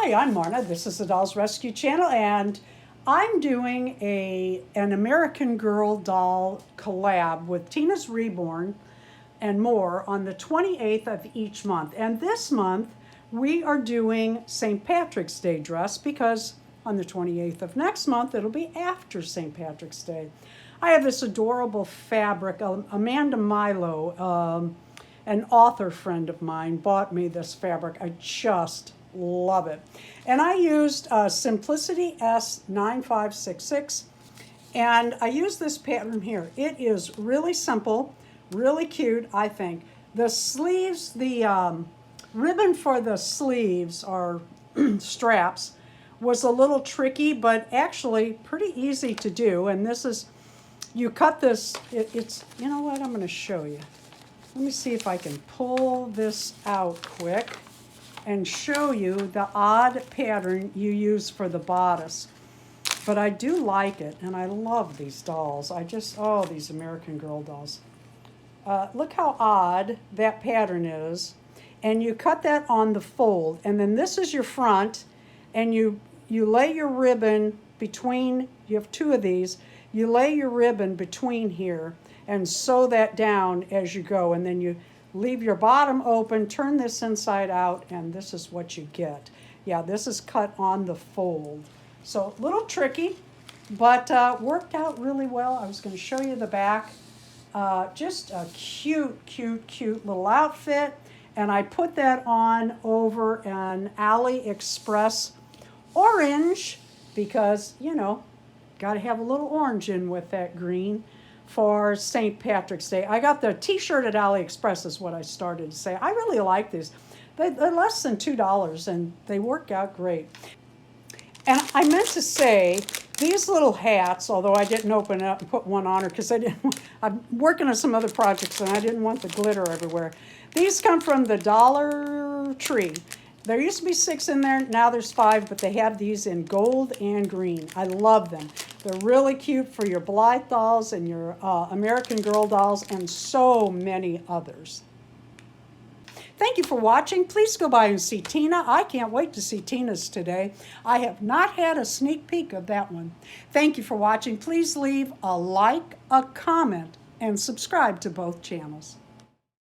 Hi, I'm Marna. This is the Dolls Rescue Channel, and I'm doing an American Girl doll collab with Tina's Reborn and more on the 28th of each month. And this month, we are doing St. Patrick's Day dress because on the 28th of next month, it'll be after St. Patrick's Day. I have this adorable fabric. Amanda Milo, an author friend of mine, bought me this fabric. I just love it. And I used Simplicity S9566, and I used this pattern here. It is really simple, really cute, I think. The sleeves, the ribbon for the sleeves or straps was a little tricky, but actually pretty easy to do. And this is, you cut this, it's, you know what, I'm going to show you. Let me see if I can pull this out quick and show you the odd pattern you use for the bodice. But I do like it, and I love these dolls. Oh, these American Girl dolls. Look how odd that pattern is. And you cut that on the fold, and then this is your front, and you lay your ribbon between, you have two of these, you lay your ribbon between here and sew that down as you go, and then you leave your bottom open, turn this inside out, and this is what you get. Yeah, this is cut on the fold. So a little tricky, but worked out really well. I was going to show you the back. Just a cute, cute, cute little outfit. And I put that on over an AliExpress orange because, you know, got to have a little orange in with that green for St. Patrick's Day. I got the t-shirt at AliExpress is what I started to say. I really like these. They're less than $2 and they work out great. And I meant to say, these little hats, although I didn't open it up and put one on her because I'm working on some other projects and I didn't want the glitter everywhere. These come from the Dollar Tree. There used to be 6 in there, now there's 5, but they have these in gold and green. I love them. They're really cute for your Blythe dolls and your American Girl dolls and so many others. Thank you for watching. Please go by and see Tina. I can't wait to see Tina's today. I have not had a sneak peek of that one. Thank you for watching. Please leave a like, a comment, and subscribe to both channels.